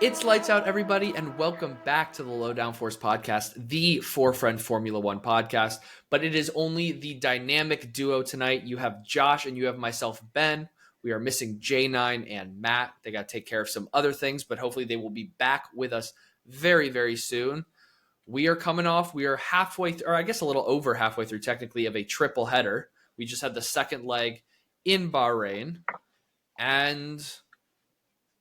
It's lights out, everybody, and welcome back to the Low Downforce podcast, the four-friend Formula One podcast. But it is only the dynamic duo tonight. You have Josh and you have myself, Ben. We are missing J9 and Matt. They got to take care of some other things, but hopefully they will be back with us very, very soon. We are coming off. We are halfway, or I guess a little over halfway through, technically, of a triple header. We just had the second leg in Bahrain, and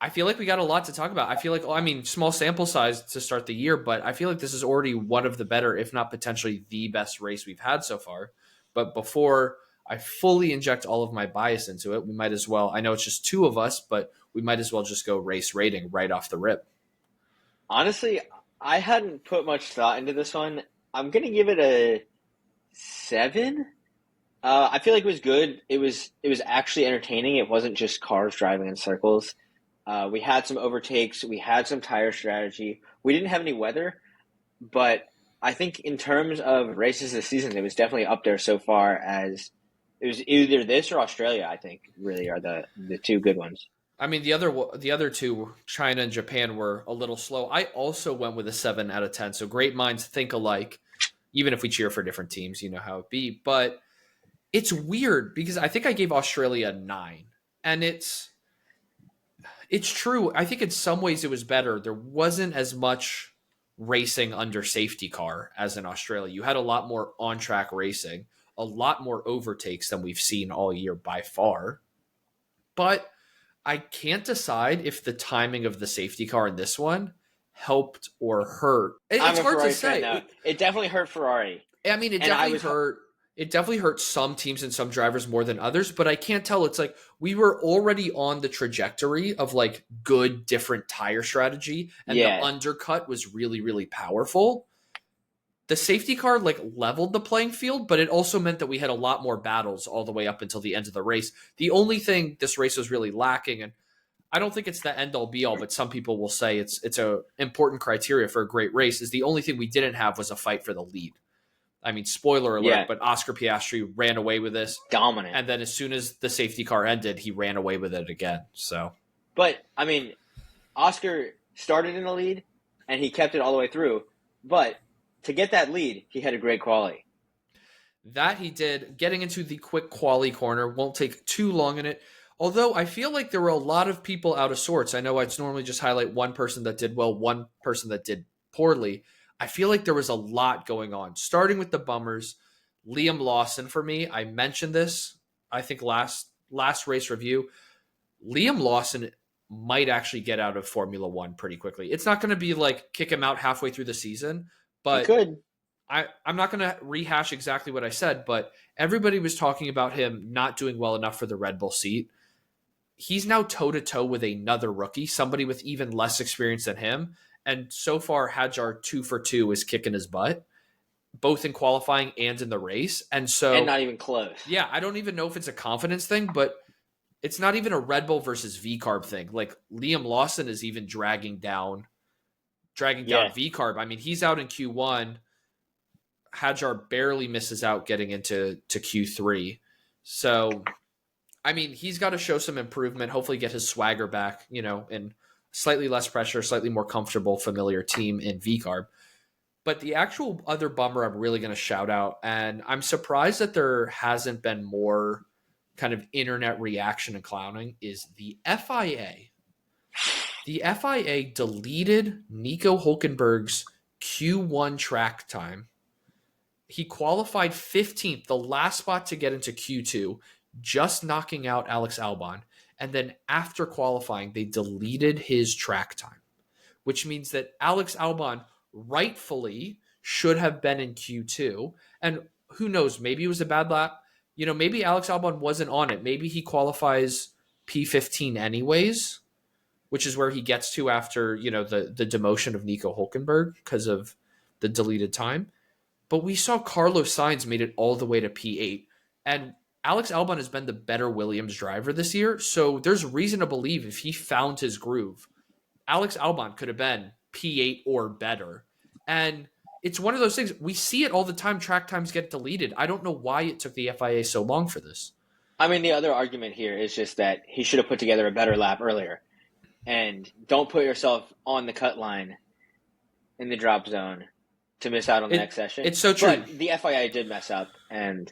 I feel like we got a lot to talk about. I feel like, small sample size to start the year, but I feel like this is already one of the better, if not potentially the best race we've had so far. But before I fully inject all of my bias into it, we might as well, I know it's just two of us, but we might as well just go race rating right off the rip. Honestly, I hadn't put much thought into this one. I'm going to give it a 7. I feel like it was good. It was actually entertaining. It wasn't just cars driving in circles. We had some overtakes. We had some tire strategy. We didn't have any weather, but I think in terms of races this season, it was definitely up there so far as it was either this or Australia, I think, really are the two good ones. I mean, the other two, China and Japan, were a little slow. I also went with a 7 out of 10. So great minds think alike, even if we cheer for different teams, you know how it be. But it's weird because I think I gave Australia a 9. And it's true. I think in some ways it was better. There wasn't as much racing under safety car as in Australia. You had a lot more on-track racing, a lot more overtakes than we've seen all year by far. But I can't decide if the timing of the safety car in this one helped or hurt. It's hard to say. It definitely hurt Ferrari. I mean, it definitely hurt. It definitely hurt some teams and some drivers more than others, but I can't tell. It's like we were already on the trajectory of like good different tire strategy, and the undercut was really, really powerful. The safety car like leveled the playing field, but it also meant that we had a lot more battles all the way up until the end of the race. The only thing this race was really lacking, and I don't think it's the end-all be-all, but some people will say it's a important criteria for a great race, is the only thing we didn't have was a fight for the lead. I mean, spoiler alert, but Oscar Piastri ran away with this. Dominant. And then as soon as the safety car ended, he ran away with it again. So, but, I mean, Oscar started in the lead, and he kept it all the way through. But to get that lead, he had a great quali. That he did. Getting into the quick quali corner won't take too long in it. Although I feel like there were a lot of people out of sorts. I know I'd normally just highlight one person that did well, one person that did poorly. I feel like there was a lot going on, starting with the bummers. Liam Lawson, for me, I mentioned this, I think last race review. Liam Lawson might actually get out of Formula One pretty quickly. It's not going to be like kick him out halfway through the season, but I'm not going to rehash exactly what I said, but everybody was talking about him not doing well enough for the Red Bull seat. He's now toe-to-toe with another rookie, somebody with even less experience than him. And so far, Hadjar 2 for 2 is kicking his butt, both in qualifying and in the race. And not even close. Yeah, I don't even know if it's a confidence thing, but it's not even a Red Bull versus V-Carb thing. Like Liam Lawson is even dragging down V-Carb. I mean, he's out in Q1. Hadjar barely misses out getting into Q3. So, I mean, he's got to show some improvement, hopefully get his swagger back, and slightly less pressure, slightly more comfortable, familiar team in V-Carb. But the actual other bummer I'm really going to shout out, and I'm surprised that there hasn't been more kind of internet reaction and clowning, is the FIA. The FIA deleted Nico Hülkenberg's Q1 track time. He qualified 15th, the last spot to get into Q2, just knocking out Alex Albon. And then after qualifying, they deleted his track time, which means that Alex Albon rightfully should have been in Q2. And who knows, maybe it was a bad lap. Maybe Alex Albon wasn't on it. Maybe he qualifies P15 anyways, which is where he gets to after, the demotion of Nico Hülkenberg because of the deleted time. But we saw Carlos Sainz made it all the way to P8. And Alex Albon has been the better Williams driver this year, so there's reason to believe if he found his groove, Alex Albon could have been P8 or better. And it's one of those things, we see it all the time, track times get deleted. I don't know why it took the FIA so long for this. I mean, the other argument here is just that he should have put together a better lap earlier. and don't put yourself on the cut line in the drop zone to miss out on the next session. It's so true. But the FIA did mess up, and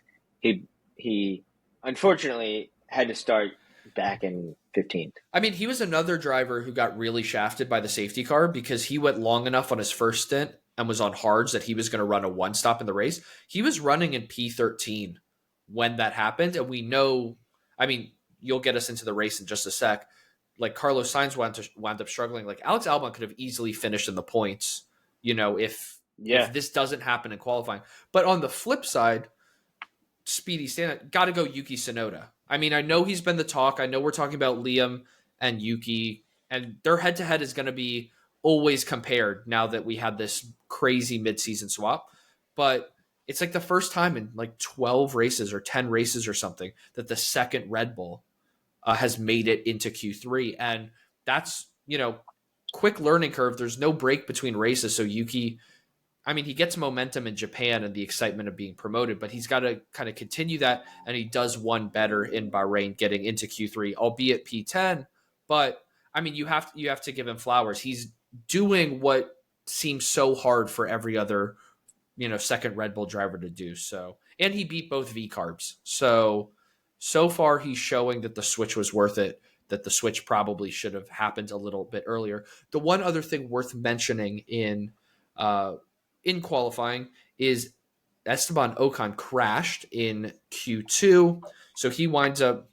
he unfortunately had to start back in 15th. I mean, he was another driver who got really shafted by the safety car because he went long enough on his first stint and was on hards that he was going to run a one stop in the race. He was running in P13 when that happened. And we know, I mean, you'll get us into the race in just a sec. Like Carlos Sainz wound up struggling. Like Alex Albon could have easily finished in the points, if this doesn't happen in qualifying. But on the flip side, Speedy stand got to go Yuki Tsunoda. I mean, I know he's been the talk. I know we're talking about Liam and Yuki, and their head-to-head is going to be always compared now that we had this crazy mid-season swap. But it's like the first time in like 12 races or 10 races or something that the second Red Bull has made it into Q3. And that's, quick learning curve. There's no break between races. So Yuki, I mean, he gets momentum in Japan and the excitement of being promoted, but he's got to kind of continue that. And he does one better in Bahrain getting into Q3, albeit P10. But I mean, you have to give him flowers. He's doing what seems so hard for every other, second Red Bull driver to do. So, and he beat both V carbs. So far he's showing that the switch was worth it, that the switch probably should have happened a little bit earlier. The one other thing worth mentioning in qualifying is Esteban Ocon crashed in Q2. So he winds up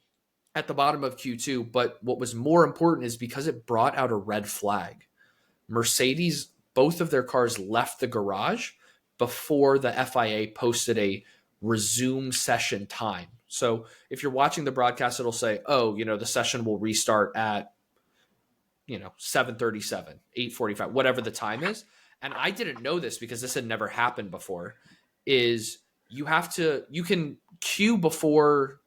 at the bottom of Q2. But what was more important is because it brought out a red flag. Mercedes, both of their cars left the garage before the FIA posted a resume session time. So if you're watching the broadcast, it'll say, the session will restart at, 7:37, 8:45, whatever the time is. And I didn't know this because this had never happened before, is you can queue before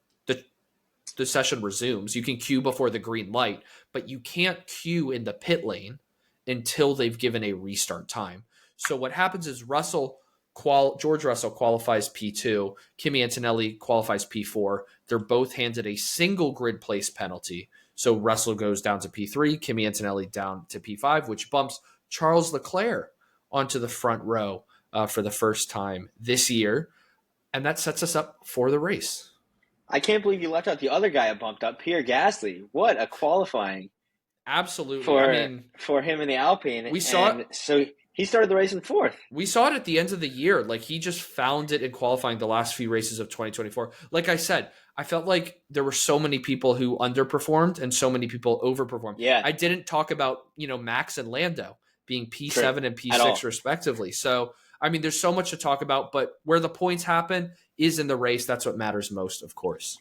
the session resumes. You can queue before the green light, but you can't queue in the pit lane until they've given a restart time. So what happens is George Russell qualifies P2, Kimi Antonelli qualifies P4. They're both handed a single grid place penalty. So Russell goes down to P3, Kimi Antonelli down to P5, which bumps Charles Leclerc onto the front row for the first time this year. And that sets us up for the race. I can't believe you left out the other guy I bumped up, Pierre Gasly. What a qualifying. Absolutely. For him in the Alpine. We saw it. So he started the race in fourth. We saw it at the end of the year. Like, he just found it in qualifying the last few races of 2024. Like I said, I felt like there were so many people who underperformed and so many people overperformed. Yeah. I didn't talk about, Max and Lando being P7 and P6 respectively. So, I mean, there's so much to talk about, but where the points happen is in the race. That's what matters most, of course.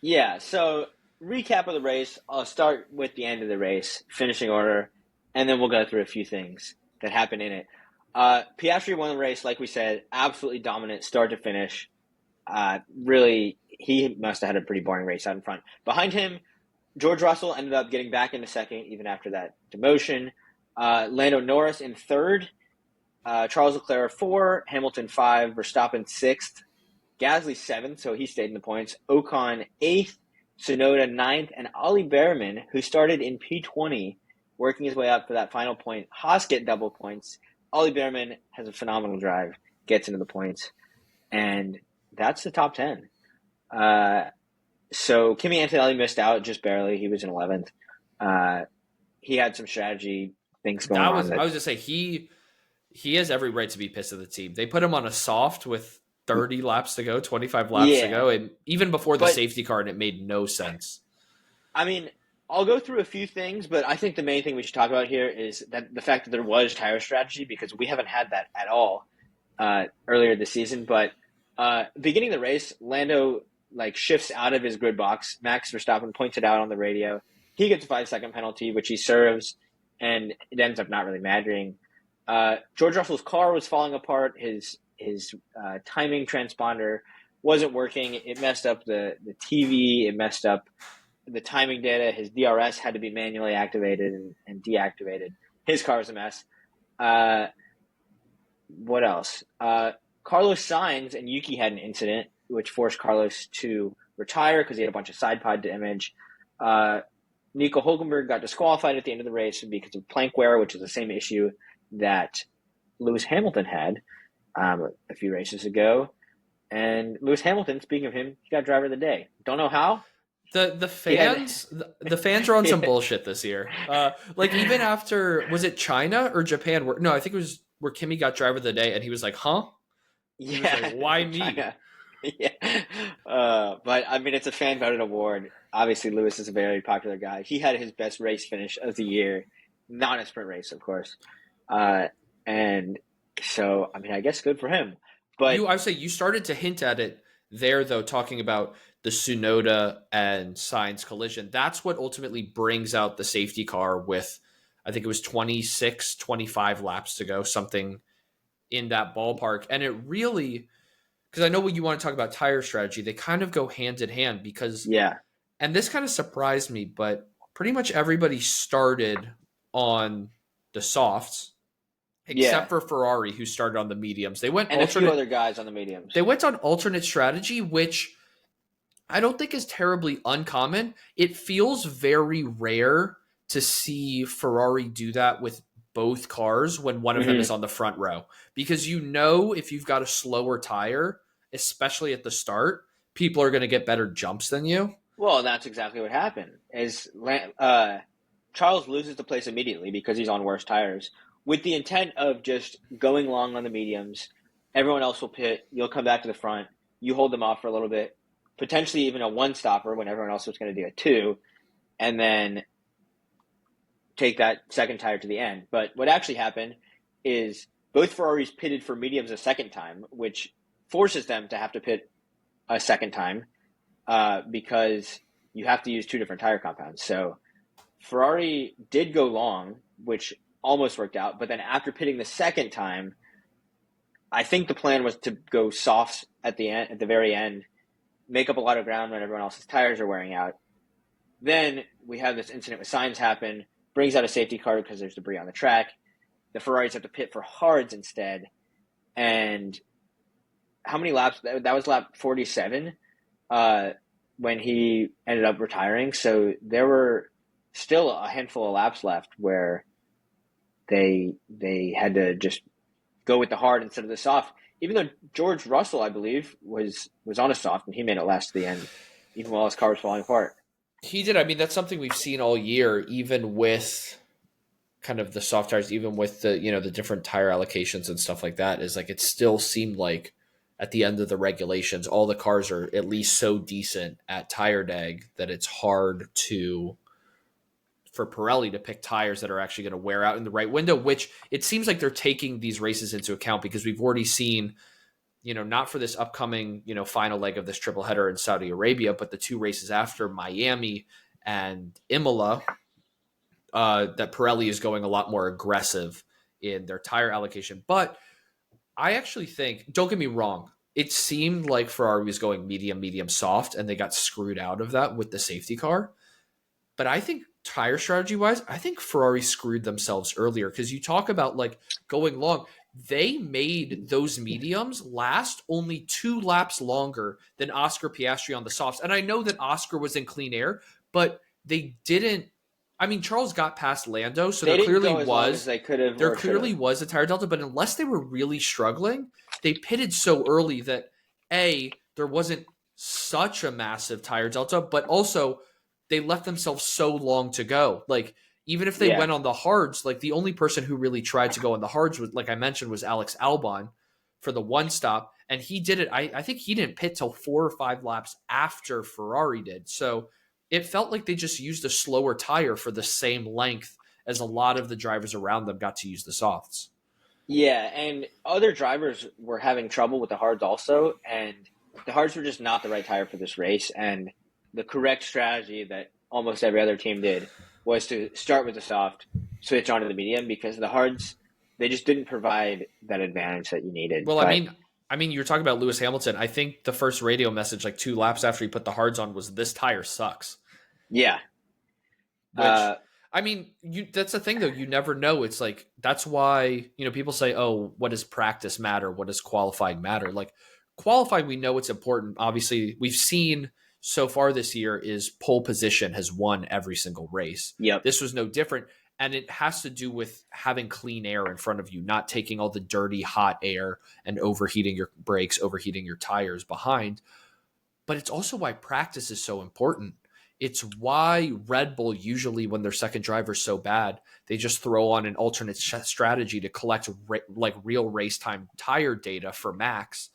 Yeah, so recap of the race. I'll start with the end of the race, finishing order, and then we'll go through a few things that happened in it. Piastri won the race, like we said, absolutely dominant start to finish. Really, he must have had a pretty boring race out in front. Behind him, George Russell ended up getting back into second, even after that demotion. Lando Norris in third, Charles Leclerc 4, Hamilton 5, Verstappen 6th, Gasly 7th, so he stayed in the points, Ocon 8th, Tsunoda 9th, and Ollie Behrman, who started in P20, working his way up for that final point. Haas get double points. Ollie Behrman has a phenomenal drive, gets into the points, and that's the top 10. So Kimi Antonelli missed out just barely. He was in 11th. He had some strategy things going on. I was going to say, he has every right to be pissed at the team. They put him on a soft with 30 laps to go, 25 laps to go, and even before the safety car, and it made no sense. I mean, I'll go through a few things, but I think the main thing we should talk about here is that the fact that there was tire strategy, because we haven't had that at all earlier this season. But beginning of the race, Lando shifts out of his grid box. Max Verstappen points it out on the radio. He gets a 5-second penalty, which he serves, and it ends up not really mattering. George Russell's car was falling apart. His timing transponder wasn't working. It messed up the TV. It messed up the timing data. His DRS had to be manually activated and deactivated. His car was a mess. What else? Carlos Sainz and Yuki had an incident, which forced Carlos to retire because he had a bunch of side pod damage. Nico Hulkenberg got disqualified at the end of the race because of plank wear, which is the same issue that Lewis Hamilton had a few races ago. And Lewis Hamilton, speaking of him, he got driver of the day. Don't know how. The fans the fans are on some bullshit this year. Like even after, was it China or Japan? No, I think it was where Kimi got driver of the day, and he was like, "Huh?" He was like, "Why me?" China. Yeah. But I mean, it's a fan voted award. Obviously, Lewis is a very popular guy. He had his best race finish of the year, not a sprint race, of course. And so, I mean, I guess good for him. But I would say you started to hint at it there, though, talking about the Tsunoda and Sainz collision. That's what ultimately brings out the safety car with, I think it was 26, 25 laps to go, something in that ballpark. And it really, because I know what you want to talk about tire strategy, they kind of go hand in hand because, yeah, and this kind of surprised me, but pretty much everybody started on the softs except for Ferrari, who started on the mediums. They went and a few other guys on the mediums. They went on alternate strategy, which I don't think is terribly uncommon. It feels very rare to see Ferrari do that with both cars when one of them is on the front row, because you know if you've got a slower tire, especially at the start, people are going to get better jumps than you. Well, that's exactly what happened. Charles loses the place immediately because he's on worse tires, with the intent of just going long on the mediums. Everyone else will pit. You'll come back to the front. You hold them off for a little bit, potentially even a one-stopper when everyone else was going to do a two, and then take that second tire to the end. But what actually happened is both Ferraris pitted for mediums a second time, which forces them to have to pit a second time because you have to use two different tire compounds. So Ferrari did go long, which almost worked out. But then after pitting the second time, I think the plan was to go softs at the very end, make up a lot of ground when everyone else's tires are wearing out. Then we have this incident with Sainz happen, brings out a safety car because there's debris on the track. The Ferraris have to pit for hards instead. And how many laps? That was lap 47 when he ended up retiring. So there were still a handful of laps left where they had to just go with the hard instead of the soft. Even though George Russell, I believe, was on a soft and he made it last to the end, even while his car was falling apart. He did. I mean, that's something we've seen all year, even with kind of the soft tires, even with the, the different tire allocations and stuff like that, is like it still seemed like at the end of the regulations, all the cars are at least so decent at tire deg that it's hard for Pirelli to pick tires that are actually going to wear out in the right window, which it seems like they're taking these races into account because we've already seen, not for this upcoming, final leg of this triple header in Saudi Arabia, but the two races after Miami and Imola, that Pirelli is going a lot more aggressive in their tire allocation. But I actually think, don't get me wrong, it seemed like Ferrari was going medium, medium, soft, and they got screwed out of that with the safety car. But I think tire strategy wise, I think Ferrari screwed themselves earlier because you talk about like going long. They made those mediums last only 2 laps longer than Oscar Piastri on the softs. And I know that Oscar was in clean air, but they didn't. I mean, Charles got past Lando, so there clearly was a tire delta. But unless they were really struggling, they pitted so early that there wasn't such a massive tire delta, but also they left themselves so long to go. Like, even if they went on the hards, like the only person who really tried to go on the hards was, like I mentioned, was Alex Albon for the one stop. And he did it. I think he didn't pit till 4 or 5 laps after Ferrari did. So it felt like they just used a slower tire for the same length as a lot of the drivers around them got to use the softs. Yeah, and other drivers were having trouble with the hards also, and the hards were just not the right tire for this race. And the correct strategy that almost every other team did was to start with the soft, switch onto the medium, because the hards, they just didn't provide that advantage that you needed. Well, I mean, you were talking about Lewis Hamilton. I think the first radio message, like 2 laps after he put the hards on, was "This tire sucks." Yeah. Which, I mean, that's the thing, though. You never know. It's like, that's why, people say, oh, what does practice matter? What does qualifying matter? Like, qualifying, we know it's important. Obviously, we've seen so far this year is pole position has won every single race. Yep. This was no different. And it has to do with having clean air in front of you, not taking all the dirty, hot air and overheating your brakes, overheating your tires behind. But it's also why practice is so important. It's why Red Bull usually, when their second driver is so bad, they just throw on an alternate strategy to collect like real race time tire data for Max,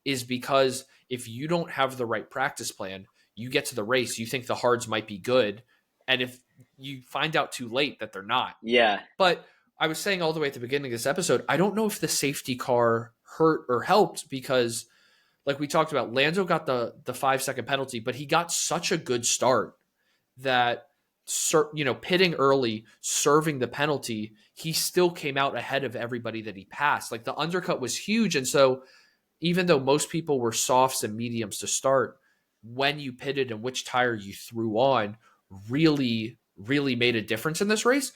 is because if you don't have the right practice plan, you get to the race, you think the hards might be good, and if you find out too late that they're not. Yeah. But I was saying all the way at the beginning of this episode, I don't know if the safety car hurt or helped because, like we talked about, Lando got the 5-second penalty, but he got such a good start that, pitting early, serving the penalty, he still came out ahead of everybody that he passed. Like the undercut was huge. And so even though most people were softs and mediums to start, when you pitted and which tire you threw on really, really made a difference in this race.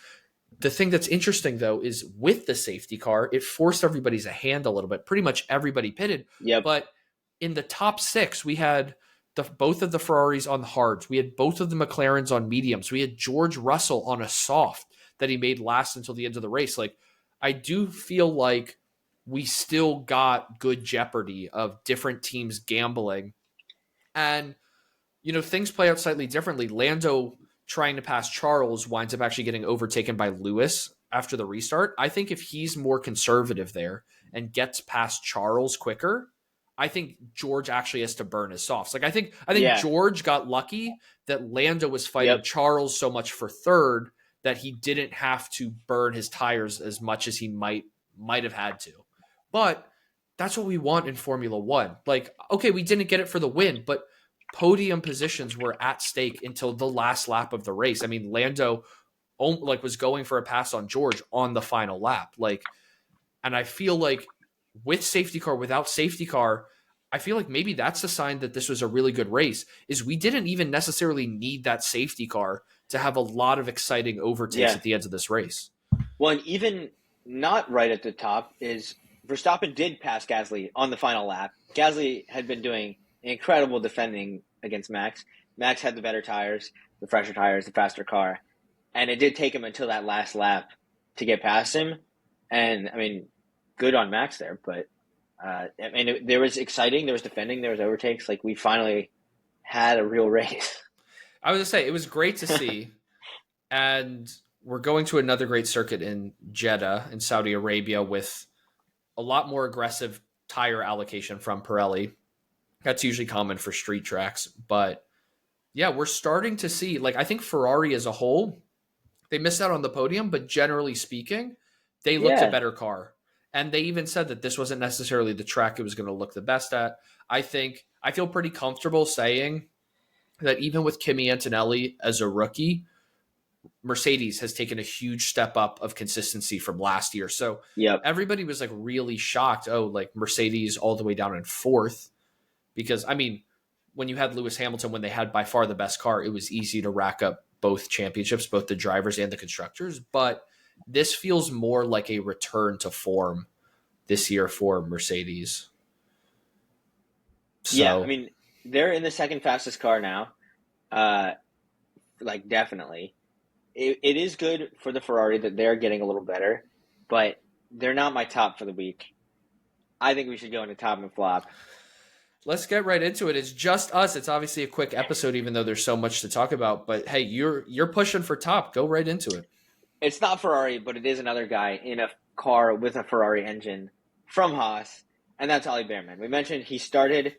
The thing that's interesting, though, is with the safety car, it forced everybody's hand a little bit. Pretty much everybody pitted. Yep. But in the top 6, we had both of the Ferraris on the hards. We had both of the McLarens on mediums. We had George Russell on a soft that he made last until the end of the race. Like, I do feel like we still got good jeopardy of different teams gambling. And, things play out slightly differently. Lando trying to pass Charles winds up actually getting overtaken by Lewis after the restart. I think if he's more conservative there and gets past Charles quicker, I think George actually has to burn his softs. Like I think George got lucky that Lando was fighting Charles so much for third that he didn't have to burn his tires as much as he might have had to. But that's what we want in Formula One. Like, okay, we didn't get it for the win, but podium positions were at stake until the last lap of the race. I mean, Lando was going for a pass on George on the final lap. And I feel like with safety car, without safety car, I feel like maybe that's a sign that this was a really good race, is we didn't even necessarily need that safety car to have a lot of exciting overtakes at the end of this race. Well, and even not right at the top is Verstappen did pass Gasly on the final lap. Gasly had been doing incredible defending against Max. Max had the better tires, the fresher tires, the faster car. And it did take him until that last lap to get past him. And, I mean, good on Max there. But, there was exciting, there was defending, there was overtakes. Like, we finally had a real race. I was going to say, it was great to see. And we're going to another great circuit in Jeddah in Saudi Arabia with a lot more aggressive tire allocation from Pirelli. That's usually common for street tracks. But yeah, we're starting to see, I think Ferrari as a whole, they missed out on the podium, but generally speaking, they looked a better car. And they even said that this wasn't necessarily the track it was going to look the best at. I feel pretty comfortable saying that even with Kimi Antonelli as a rookie, Mercedes has taken a huge step up of consistency from last year. So everybody was really shocked. Mercedes all the way down in 4th. Because, I mean, when you had Lewis Hamilton, when they had by far the best car, it was easy to rack up both championships, both the drivers and the constructors. But this feels more like a return to form this year for Mercedes. So, yeah, I mean, they're in the second fastest car now. Definitely. It is good for the Ferrari that they're getting a little better, but they're not my top for the week. I think we should go into top and flop. Let's get right into it. It's just us. It's obviously a quick episode, even though there's so much to talk about. But hey, you're pushing for top. Go right into it. It's not Ferrari, but it is another guy in a car with a Ferrari engine from Haas, and that's Ollie Behrman. We mentioned he started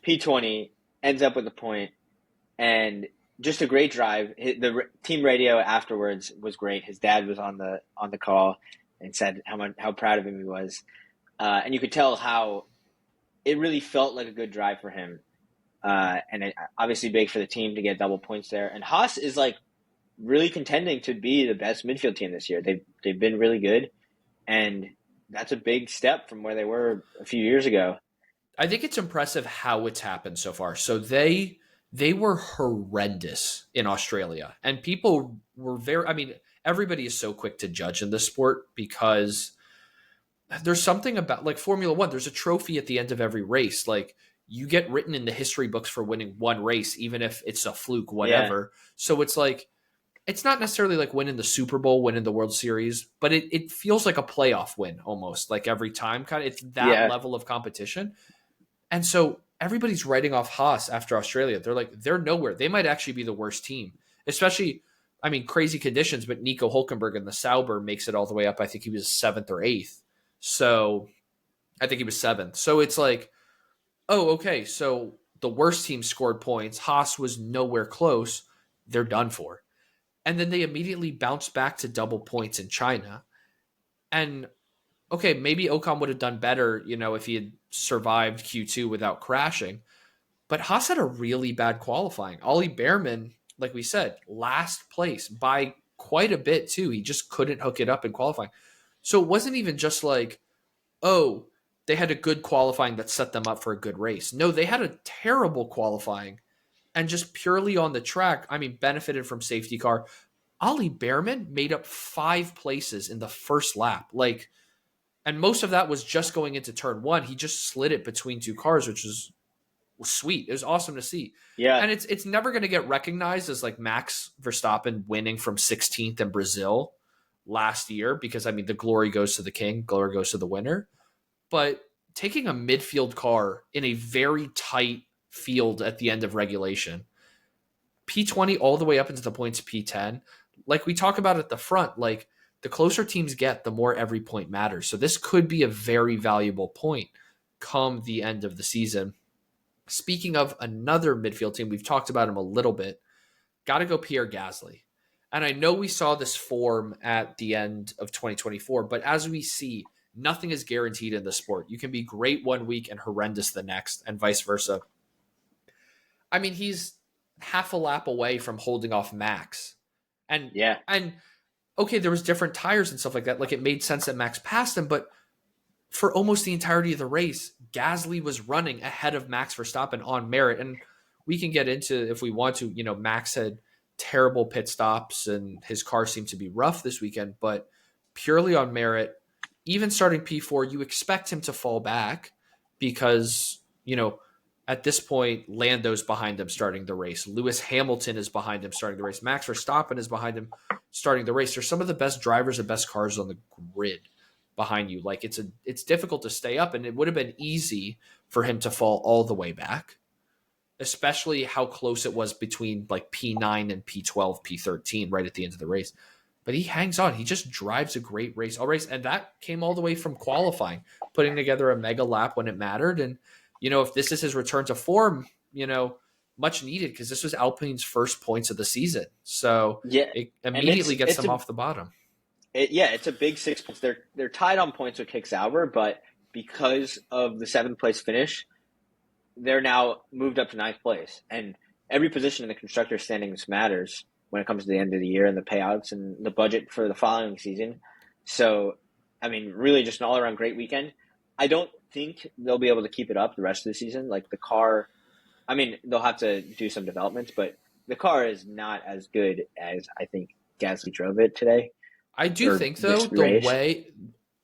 P20, ends up with a point, and just a great drive. The team radio afterwards was great. His dad was on the call and said how proud of him he was, and you could tell how it really felt like a good drive for him, and it obviously big for the team to get double points there. And Haas is really contending to be the best midfield team this year. They've been really good, and that's a big step from where they were a few years ago. I think it's impressive how it's happened so far. So they were horrendous in Australia, and people were everybody is so quick to judge in this sport because there's something about Formula One. There's a trophy at the end of every race. you get written in the history books for winning one race, even if it's a fluke, Yeah. whatever. So it's like, it's not necessarily like winning the Super Bowl, winning the World Series, but it feels like a playoff win almost, like every time. Kind of, it's that Yeah. level of competition. And so everybody's writing off Haas after Australia. They're like, they're nowhere. They might actually be the worst team, especially, I mean, crazy conditions, but Nico Hulkenberg in the Sauber makes it all the way up. I think he was 7th or 8th. So I think he was 7th. So it's like, oh, okay. So the worst team scored points. Haas was nowhere close. They're done for. And then they immediately bounced back to double points in China. And okay, maybe Ocon would have done better, if he had survived Q2 without crashing. But Haas had a really bad qualifying. Ollie Behrman, like we said, last place by quite a bit too. He just couldn't hook it up in qualifying. So it wasn't even just like, oh, they had a good qualifying that set them up for a good race. No, they had a terrible qualifying and just purely on the track, benefited from safety car. Ollie Behrman made up 5 places in the first lap. And most of that was just going into turn 1. He just slid it between 2 cars, which was sweet. It was awesome to see. Yeah. And it's never going to get recognized as like Max Verstappen winning from 16th in Brazil last year because, the glory goes to the king, glory goes to the winner. But taking a midfield car in a very tight field at the end of regulation, P20 all the way up into the points P10, like we talk about at the front, like the closer teams get, the more every point matters. So this could be a very valuable point come the end of the season. Speaking of another midfield team, we've talked about him a little bit. Got to go Pierre Gasly. And I know we saw this form at the end of 2024, but as we see, nothing is guaranteed in the sport. You can be great one week and horrendous the next, and vice versa. He's half a lap away from holding off Max. And okay, there was different tires and stuff like that. Like it made sense that Max passed him, but for almost the entirety of the race, Gasly was running ahead of Max Verstappen on merit. And we can get into, if we want to, Max had terrible pit stops and his car seemed to be rough this weekend, but purely on merit, even starting P4, you expect him to fall back because, at this point, Lando's behind him starting the race. Lewis Hamilton is behind him starting the race. Max Verstappen is behind him starting the race. They're some of the best drivers and best cars on the grid behind you. Like it's difficult to stay up, and it would have been easy for him to fall all the way back, especially how close it was between like P9 and P12, P13 right at the end of the race. But he hangs on. He just drives a great race all race, and that came all the way from qualifying, putting together a mega lap when it mattered. And if this is his return to form, much needed because this was Alpine's first points of the season. So it immediately gets them off the bottom. It's a big 6 points. They're tied on points with Kick Sauber, but because of the 7th place finish, they're now moved up to 9th place. And every position in the constructor standings matters when it comes to the end of the year and the payouts and the budget for the following season. So, really just an all-around great weekend. I don't think they'll be able to keep it up the rest of the season. Like the car, they'll have to do some developments, but the car is not as good as I think Gasly drove it today. I do think, though,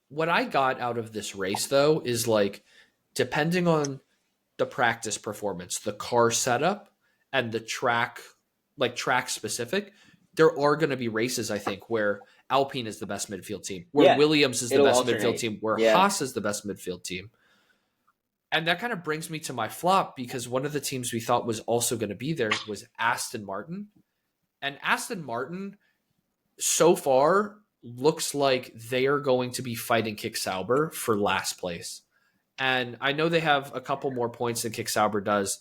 what I got out of this race, though, is like, depending on the practice performance, the car setup, and the track specific, there are going to be races, I think, where Alpine is the best midfield team, where Williams is the best midfield team, where Haas is the best midfield team. And that kind of brings me to my flop, because one of the teams we thought was also going to be there was Aston Martin. And Aston Martin, so far, looks like they are going to be fighting Kick Sauber for last place. And I know they have a couple more points than Kick Sauber does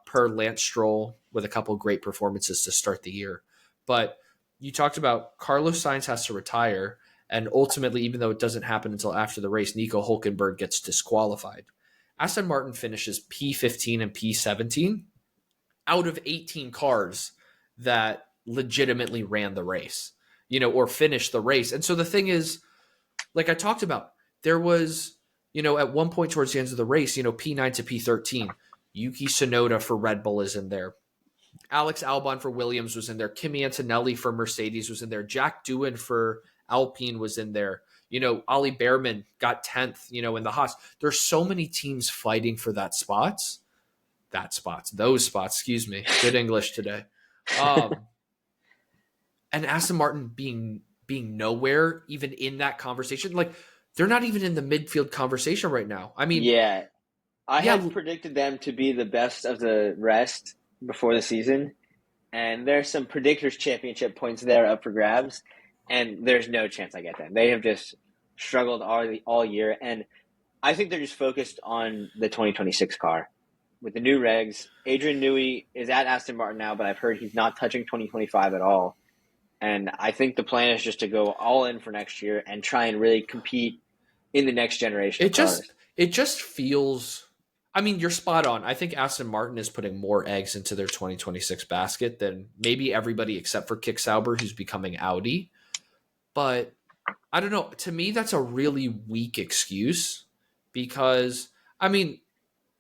per Lance Stroll, with a couple great performances to start the year. But you talked about Carlos Sainz has to retire, and ultimately, even though it doesn't happen until after the race, Nico Hulkenberg gets disqualified. Aston Martin finishes P15 and P17 out of 18 cars that legitimately ran the race, or finished the race. And so the thing is, like I talked about, there was, at one point towards the end of the race, P9 to P13, Yuki Tsunoda for Red Bull is in there. Alex Albon for Williams was in there. Kimi Antonelli for Mercedes was in there. Jack Doohan for Alpine was in there. Ollie Behrman got 10th, in the Haas. There's so many teams fighting for that spots those spots, excuse me. Good English today. And Aston Martin being nowhere even in that conversation. Like, they're not even in the midfield conversation right now. I mean, Yeah, I yeah, had predicted them to be the best of the rest before the season, and there's some predictors championship points there up for grabs, and there's no chance I get them. They have just struggled all year, and I think they're just focused on the 2026 car with the new regs. Adrian Newey is at Aston Martin now, but I've heard he's not touching 2025 at all. And I think the plan is just to go all in for next year and try and really compete in the next generation of cars. It just feels. I mean, you're spot on. I think Aston Martin is putting more eggs into their 2026 basket than maybe everybody except for Kick Sauber, who's becoming Audi. But I don't know. To me, that's a really weak excuse because, I mean,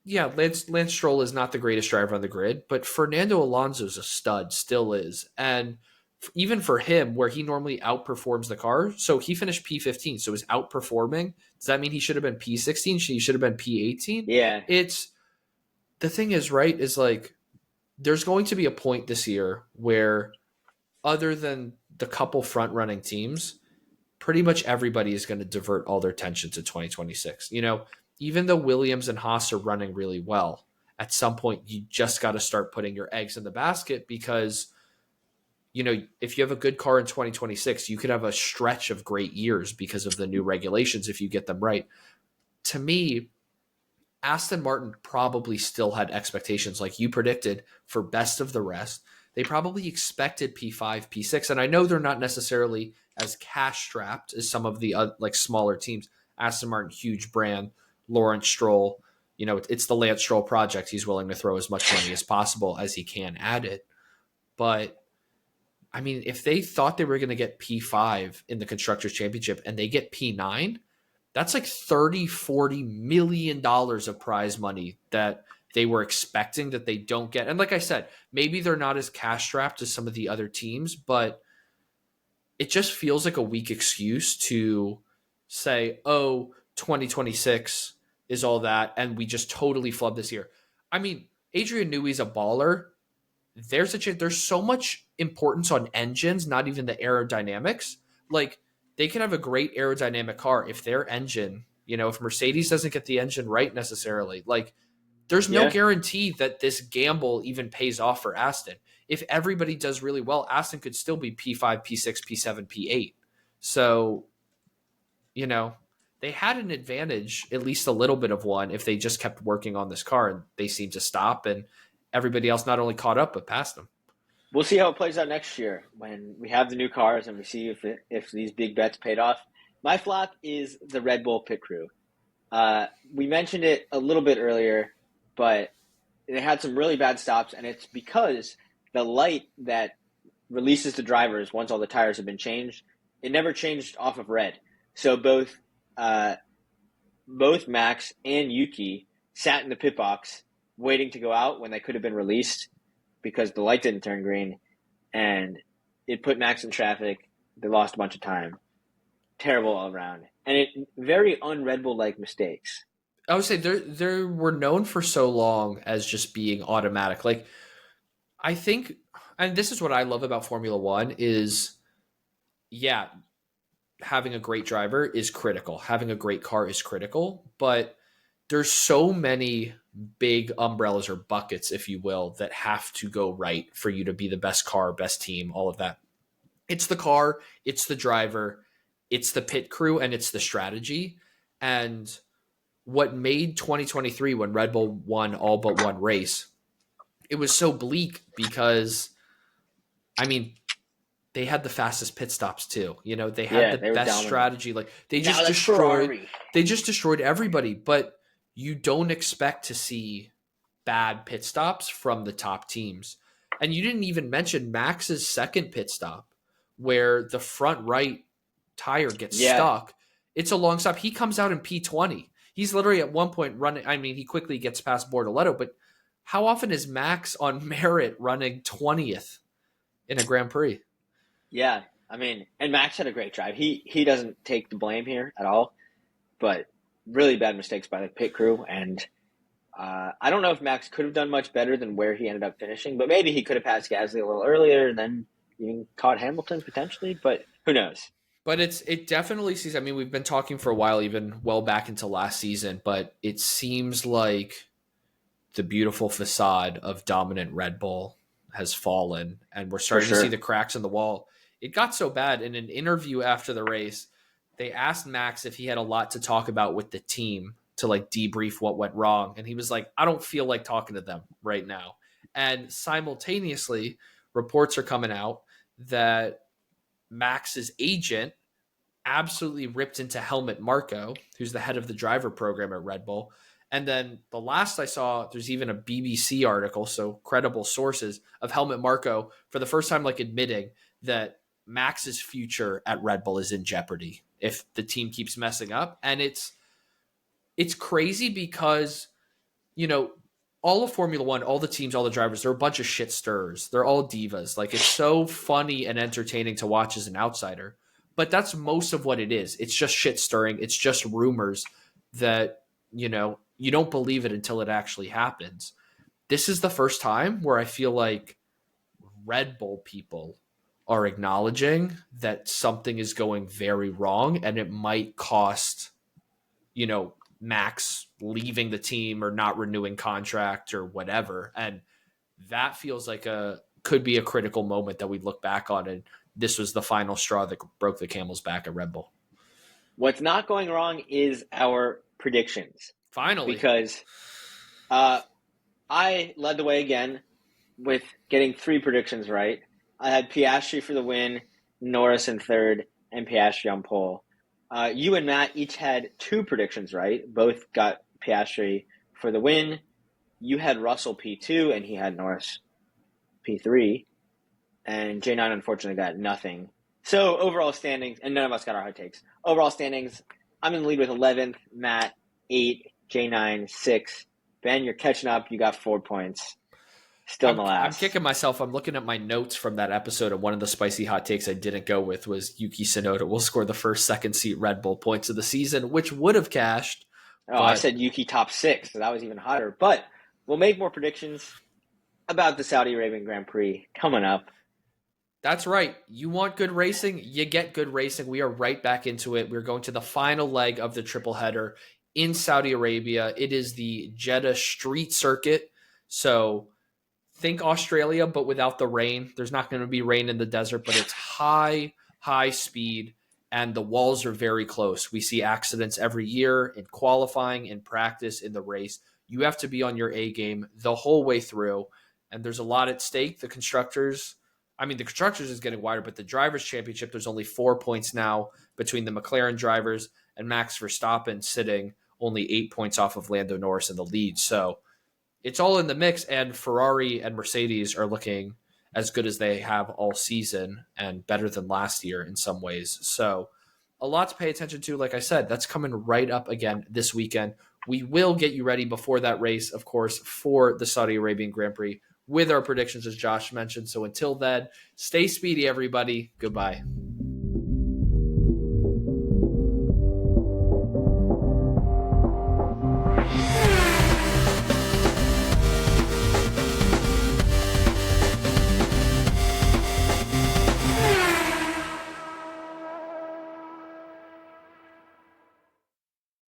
yeah, Lance Stroll is not the greatest driver on the grid, but Fernando Alonso's a stud, still is. And even for him, where he normally outperforms the car, so he finished P15, so he's outperforming. Does that mean he should have been P16? He should have been P18? Yeah. It's the thing is, right, is like there's going to be a point this year where other than the couple front running teams, pretty much everybody is going to divert all their attention to 2026. You know, even though Williams and Haas are running really well, at some point you just got to start putting your eggs in the basket because, you know, if you have a good car in 2026, you could have a stretch of great years because of the new regulations if you get them right. To me, Aston Martin probably still had expectations, like you predicted, for best of the rest. They probably expected P5, P6, and I know they're not necessarily as cash strapped as some of the like smaller teams. Aston Martin, huge brand. Lawrence Stroll, you know, it's the Lance Stroll project. He's willing to throw as much money as possible as he can at it. But I mean, if they thought they were going to get P5 in the Constructors Championship and they get P9, that's like $30-40 million of prize money that they were expecting that they don't get. And like I said, maybe they're not as cash strapped as some of the other teams, but it just feels like a weak excuse to say, oh, 2026 is all that, and we just totally flubbed this year. I mean, Adrian Newey's a baller. There's so much importance on engines, not even the aerodynamics. Like, they can have a great aerodynamic car if their engine, you know, if Mercedes doesn't get the engine right necessarily, like, there's no guarantee that this gamble even pays off for Aston. If everybody does really well, Aston could still be P5, P6, P7, P8. So, you know, they had an advantage, at least a little bit of one, if they just kept working on this car, and they seemed to stop, and everybody else not only caught up, but passed them. We'll see how it plays out next year when we have the new cars and we see if these big bets paid off. My flop is the Red Bull pit crew. We mentioned it a little bit earlier, but they had some really bad stops, and it's because the light that releases the drivers once all the tires have been changed, it never changed off of red. So both Max and Yuki sat in the pit box waiting to go out when they could have been released because the light didn't turn green, and it put Max in traffic. They lost a bunch of time. Terrible all around. And it very un-Red Bull-like mistakes. I would say they were known for so long as just being automatic. Like, I think, and this is what I love about Formula One is, yeah, having a great driver is critical. Having a great car is critical, but there's so many big umbrellas or buckets, if you will, that have to go right for you to be the best car, best team, all of that. It's the car, it's the driver, it's the pit crew, and it's the strategy. And what made 2023, when Red Bull won all but one race, it was so bleak because, I mean, they had the fastest pit stops too. You know, they had the best strategy. Like, they just destroyed everybody. But you don't expect to see bad pit stops from the top teams. And you didn't even mention Max's second pit stop, where the front right tire gets stuck. It's a long stop. He comes out in P20. He's literally at one point running. I mean, he quickly gets past Bortoletto, but how often is Max on merit running 20th in a Grand Prix? Yeah, I mean, and Max had a great drive. He doesn't take the blame here at all, but really bad mistakes by the pit crew, and I don't know if Max could have done much better than where he ended up finishing, but maybe he could have passed Gasly a little earlier and then even caught Hamilton potentially, but who knows? But it definitely seems, I mean, we've been talking for a while, even well back into last season, but it seems like the beautiful facade of dominant Red Bull has fallen, and we're starting to see the cracks in the wall. It got so bad in an interview after the race, they asked Max if he had a lot to talk about with the team to like debrief what went wrong. And he was like, I don't feel like talking to them right now. And simultaneously, reports are coming out that Max's agent absolutely ripped into Helmut Marko, who's the head of the driver program at Red Bull. And then the last I saw, there's even a BBC article, so credible sources, of Helmut Marko for the first time like admitting that Max's future at Red Bull is in jeopardy if the team keeps messing up. And it's crazy because, you know, all of Formula One, all the teams, all the drivers, they're a bunch of shit stirrers. They're all divas. Like, it's so funny and entertaining to watch as an outsider. But that's most of what it is. It's just shit stirring. It's just rumors that, you know, you don't believe it until it actually happens. This is the first time where I feel like Red Bull people are acknowledging that something is going very wrong and it might cost, you know, Max leaving the team or not renewing contract or whatever. And that feels like could be a critical moment that we look back on, and this was the final straw that broke the camel's back at Red Bull. What's not going wrong is our predictions. Finally. Because I led the way again with getting 3 predictions right. I had Piastri for the win, Norris in third, and Piastri on pole. You and Matt each had 2 predictions right. Both got Piastri for the win. You had Russell P2, and he had Norris P3. And J9 unfortunately got nothing. So overall standings, and none of us got our hot takes. Overall standings, I'm in the lead with 11th, Matt 8, J9 6. Ben, you're catching up. You got 4 points. Still in the last. I'm kicking myself. I'm looking at my notes from that episode, and one of the spicy hot takes I didn't go with was Yuki Tsunoda will score the first second seat Red Bull points of the season, which would have cashed. Oh, I said Yuki top 6, so that was even hotter. But we'll make more predictions about the Saudi Arabian Grand Prix coming up. That's right. You want good racing? You get good racing. We are right back into it. We're going to the final leg of the triple header in Saudi Arabia. It is the Jeddah Street Circuit. So think Australia, but without the rain. There's not going to be rain in the desert, but it's high speed, and the walls are very close. We see accidents every year in qualifying, in practice, in the race. You have to be on your A game the whole way through, and there's a lot at stake. The constructors is getting wider, but the Drivers' Championship, there's only 4 points now between the McLaren drivers and Max Verstappen sitting only 8 points off of Lando Norris in the lead. So it's all in the mix, and Ferrari and Mercedes are looking as good as they have all season and better than last year in some ways. So a lot to pay attention to. Like I said, that's coming right up again this weekend. We will get you ready before that race, of course, for the Saudi Arabian Grand Prix with our predictions, as Josh mentioned. So until then, stay speedy, everybody. Goodbye.